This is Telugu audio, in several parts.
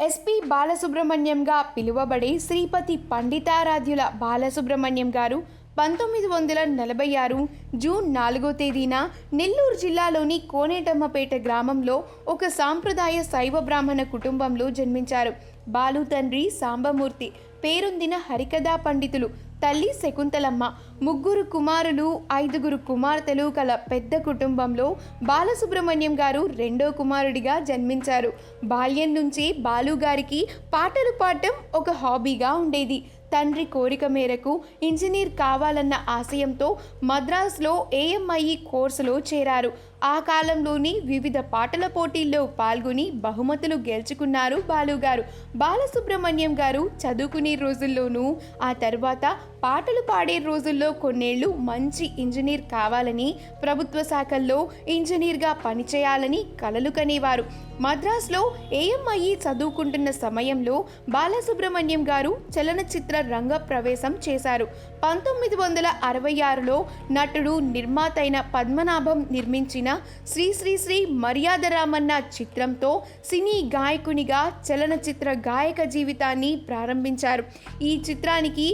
ఎస్పి బాలసుబ్రహ్మణ్యంగా పిలువబడే శ్రీపతి పండితారాధ్యుల బాలసుబ్రహ్మణ్యం గారు 1946 జూన్ 4వ తేదీన నెల్లూరు జిల్లాలోని కోనేటమ్మపేట గ్రామంలో ఒక సాంప్రదాయ శైవ బ్రాహ్మణ కుటుంబంలో జన్మించారు. బాలు తండ్రి సాంబమూర్తి పేరొందిన హరికథా పండితులు, తల్లి శకుంతలమ్మ. ముగ్గురు కుమారులు, 5గురు కుమార్తెలు కల పెద్ద కుటుంబంలో బాలసుబ్రహ్మణ్యం గారు రెండో కుమారుడిగా జన్మించారు. బాల్యం నుంచి బాలుగారికి పాటలు పాడటం ఒక హాబీగా ఉండేది. తండ్రి కోరిక మేరకు ఇంజనీర్ కావాలన్న ఆశయంతో మద్రాసులో AMIE కోర్సులో చేరారు. ఆ కాలంలోని వివిధ పాటల పోటీల్లో పాల్గొని బహుమతులు గెలుచుకున్నారు బాలుగారు. బాలసుబ్రహ్మణ్యం గారు చదువుకునే రోజుల్లోనూ, ఆ తర్వాత పాటలు పాడే రోజుల్లో కొన్నేళ్లు మంచి ఇంజనీర్ కావాలని, ప్రభుత్వ శాఖల్లో ఇంజనీర్గా పనిచేయాలని కలలు కనేవారు. మద్రాసులో AMIE చదువుకుంటున్న సమయంలో బాలసుబ్రహ్మణ్యం గారు చలనచిత్ర రంగ ప్రవేశం చేశారు. 1966లో నటుడు, నిర్మాత అయిన పద్మనాభం నిర్మించిన శ్రీ శ్రీ శ్రీ మర్యాదరామన్న చిత్రంతో సినీ గాయకునిగా చలనచిత్ర గాయక జీవితాన్ని ప్రారంభించారు. ఈ చిత్రానికి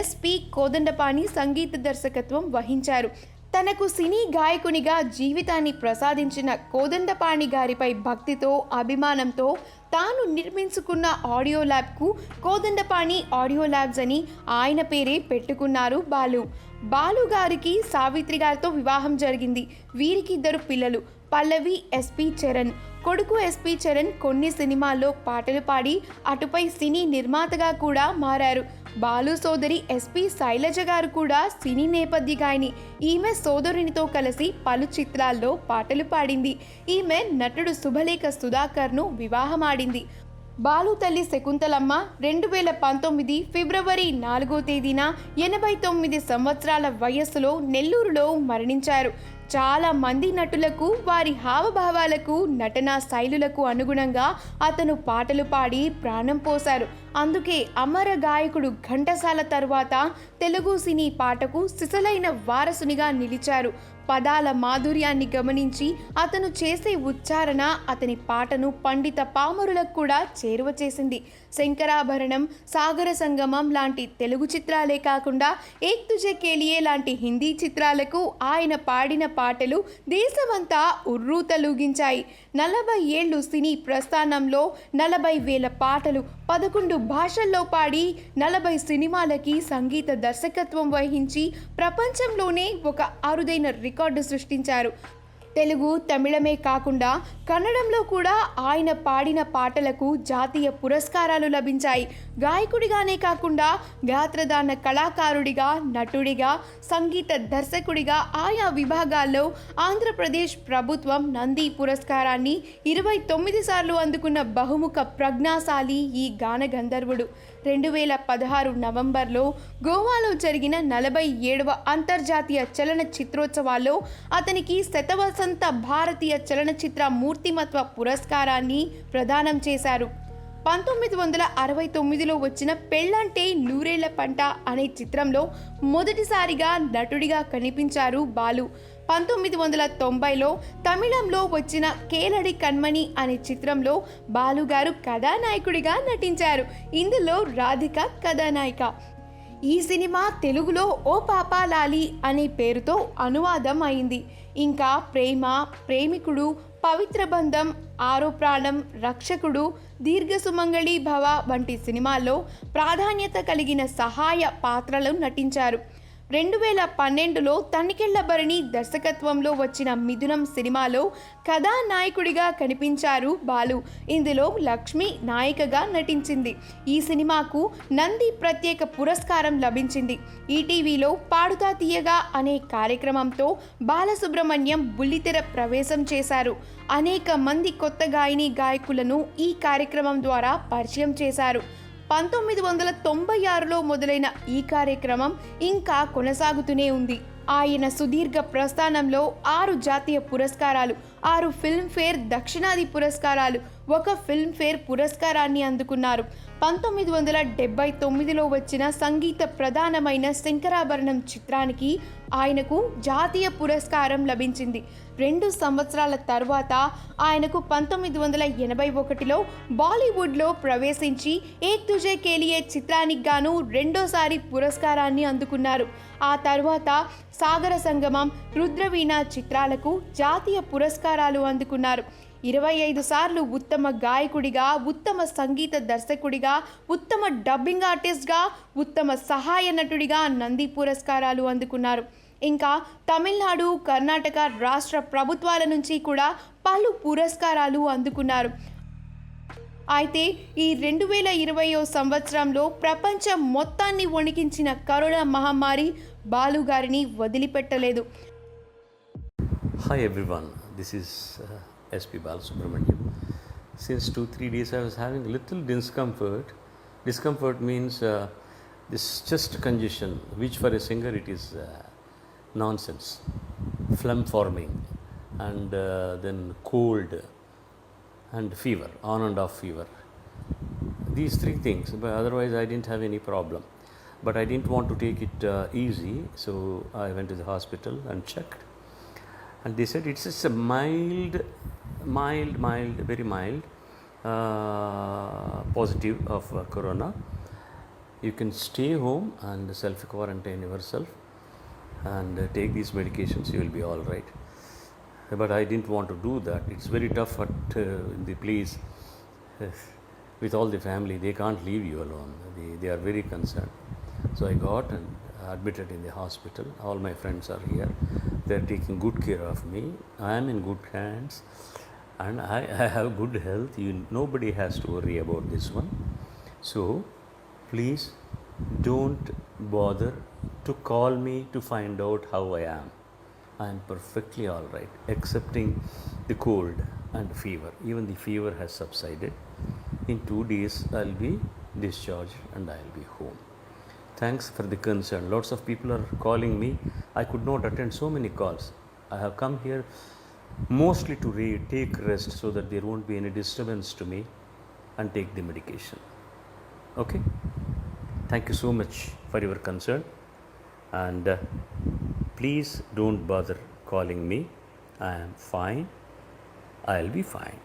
SP కోదండపాణి సంగీత దర్శకత్వం వహించారు. తనకు సినీ గాయకునిగా జీవితాన్ని ప్రసాదించిన కోదండపాణి గారిపై భక్తితో, అభిమానంతో తాను నిర్మించుకున్న ఆడియో ల్యాబ్కు కోదండపాణి ఆడియో ల్యాబ్స్ అని ఆయన పేరే పెట్టుకున్నారు బాలు. బాలు గారికి సావిత్రి గారితో వివాహం జరిగింది. వీరికి 2 పిల్లలు, పల్లవి, SP చరణ్. కొడుకు SP చరణ్ కొన్ని సినిమాల్లో పాటలు పాడి అటుపై సినీ నిర్మాతగా కూడా మారారు. బాలు సోదరి SP శైలజ గారు కూడా సినీ నేపథ్య గాయని. ఈమె సోదరునితో కలిసి పలు చిత్రాల్లో పాటలు పాడింది. ఈమె నటుడు శుభలేఖ సుధాకర్ను వివాహమాడింది. బాలు తల్లి శకుంతలమ్మ 2019 ఫిబ్రవరి 4వ తేదీన 89 సంవత్సరాల వయస్సులో నెల్లూరులో మరణించారు. చాలా మంది నటులకు వారి హావభావాలకు, నటనా శైలులకు అనుగుణంగా అతను పాటలు పాడి ప్రాణం పోశారు. అందుకే అమర గాయకుడు ఘంటసాల తరువాత తెలుగు సినీ పాటకు సిసలైన వారసునిగా నిలిచారు. పదాల మాధుర్యాన్ని గమనించి అతను చేసే ఉచ్చారణ అతని పాటను పండిత పామరులకు కూడా చేరువ చేసింది. శంకరాభరణం, సాగర సంగమం లాంటి తెలుగు చిత్రాలే కాకుండా ఏక్ తుజే కేలియే లాంటి హిందీ చిత్రాలకు ఆయన పాడిన పాటలు దేశమంతా ఉర్రూతలూగించాయి. 40 ఏళ్ళు సినీ ప్రస్థానంలో 40,000 పాటలు 11 భాషల్లో పాడి 40 సినిమాలకి సంగీత దర్శకత్వం వహించి ప్రపంచంలోనే ఒక అరుదైన రికార్డు సృష్టించారు. తెలుగు, తమిళమే కాకుండా కన్నడంలో కూడా ఆయన పాడిన పాటలకు జాతీయ పురస్కారాలు లభించాయి. గాయకుడిగానే కాకుండా గాత్రదాన కళాకారుడిగా, నటుడిగా, సంగీత దర్శకుడిగా ఆయా విభాగాల్లో ఆంధ్రప్రదేశ్ ప్రభుత్వం నంది పురస్కారాన్ని 29 సార్లు అందుకున్న బహుముఖ ప్రజ్ఞాశాలి ఈ గాన గంధర్వుడు. 2016 నవంబర్లో గోవాలో జరిగిన 47వ అంతర్జాతీయ చలన చిత్రోత్సవాల్లో అతనికి శతవసంత భారతీయ చలనచిత్ర మూర్తిమత్వ పురస్కారాన్ని ప్రదానం చేశారు. 1969లో వచ్చిన పెళ్ళంటే నూరేళ్ల పంట అనే చిత్రంలో మొదటిసారిగా నటుడిగా కనిపించారు బాలు. 1990లో తమిళంలో వచ్చిన కేలడి కన్మణి అనే చిత్రంలో బాలుగారు కథానాయకుడిగా నటించారు. ఇందులో రాధిక కథానాయిక. ఈ సినిమా తెలుగులో ఓ పాపా లాలి అనే పేరుతో అనువాదం అయింది. ఇంకా ప్రేమ, ప్రేమికుడు, పవిత్ర బంధం, ఆరో ప్రాణం, రక్షకుడు, దీర్ఘ సుమంగళి భవ వంటి సినిమాల్లో ప్రాధాన్యత కలిగిన సహాయ పాత్రలు నటించారు. 2012లో తనికెళ్ల భరణి దర్శకత్వంలో వచ్చిన మిథునం సినిమాలో కథానాయకుడిగా కనిపించారు బాలు. ఇందులో లక్ష్మి నాయికగా నటించింది. ఈ సినిమాకు నంది ప్రత్యేక పురస్కారం లభించింది. ఈటీవీలో పాడుతా తీయగా అనే కార్యక్రమంతో బాలసుబ్రహ్మణ్యం బుల్లితెర ప్రవేశం చేశారు. అనేక మంది కొత్త గాయని గాయకులను ఈ కార్యక్రమం ద్వారా పరిచయం చేశారు. 1996లో మొదలైన ఈ కార్యక్రమం ఇంకా కొనసాగుతూనే ఉంది. ఆయన సుదీర్ఘ ప్రస్థానంలో 6 జాతీయ పురస్కారాలు, 6 ఫిల్మ్ఫేర్ దక్షిణాది పురస్కారాలు, ఒక ఫిల్మ్ఫేర్ పురస్కారాన్ని అందుకున్నారు. 1979లో వచ్చిన సంగీత ప్రధానమైన శంకరాభరణం చిత్రానికి ఆయనకు జాతీయ పురస్కారం లభించింది. 2 సంవత్సరాల తర్వాత ఆయనకు 1981లో బాలీవుడ్లో ప్రవేశించి ఏక్ తుజే కే లియే చిత్రానికి గాను రెండోసారి పురస్కారాన్ని అందుకున్నారు. ఆ తర్వాత సాగర సంగమం, రుద్రవీణ చిత్రాలకు జాతీయ పురస్కారాలు అందుకున్నారు. 25 సార్లు ఉత్తమ గాయకుడిగా, ఉత్తమ సంగీత దర్శకుడిగా, ఉత్తమ డబ్బింగ్ ఆర్టిస్ట్గా, ఉత్తమ సహాయ నటుడిగా నంది పురస్కారాలు అందుకున్నారు. ఇంకా తమిళనాడు, కర్ణాటక రాష్ట్ర ప్రభుత్వాల నుంచి కూడా పలు పురస్కారాలు అందుకున్నారు. అయితే ఈ 2020 సంవత్సరంలో ప్రపంచం మొత్తాన్ని వణికించిన కరోనా మహమ్మారి బాలు గారిని వదిలిపెట్టలేదు. Hi everyone, this is SP Balasubramaniam. Since 2-3 days I was having little discomfort. Discomfort means this chest congestion, which for a singer it is nonsense. Phlegm forming and then cold and fever, on and off fever. These 3 things, but otherwise I didn't have any problem. But I didn't want to take it easy, so I went to the hospital and checked. And they said it's just a mild, very mild positive of corona. You can stay home and self-quarantine yourself and take these medications, you will be all right. But I didn't want to do that. It's very tough at the place with all the family. They can't leave you alone. They are very concerned. So I got and admitted in the hospital. All my friends are here. They're taking good care of me. I am in good hands and I have good health. Nobody has to worry about this one. So please don't bother to call me to find out how I am. I am perfectly all right, excepting the cold and fever. Even the fever has subsided. In 2 days I'll be discharged and I'll be home. Thanks for the concern. Lots of people are calling me. I could not attend so many calls. I have come here mostly to take rest so that there won't be any disturbance to me and take the medication. Okay? Thank you so much for your concern and please don't bother calling me. I am fine. I'll be fine.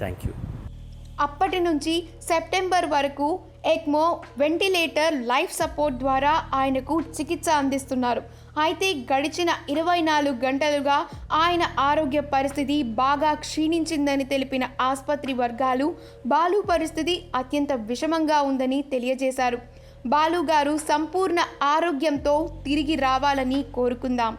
Thank you. అప్పటి నుంచి సెప్టెంబర్ వరకు ఎక్మో, వెంటిలేటర్, లైఫ్ సపోర్ట్ ద్వారా ఆయనకు చికిత్స అందిస్తున్నారు. అయితే గడిచిన 24 గంటలుగా ఆయన ఆరోగ్య పరిస్థితి బాగా క్షీణించిందని తెలిపిన ఆసుపత్రి వర్గాలు బాలు పరిస్థితి అత్యంత విషమంగా ఉందని తెలియజేశారు. బాలు గారు సంపూర్ణ ఆరోగ్యంతో తిరిగి రావాలని కోరుకుందాం.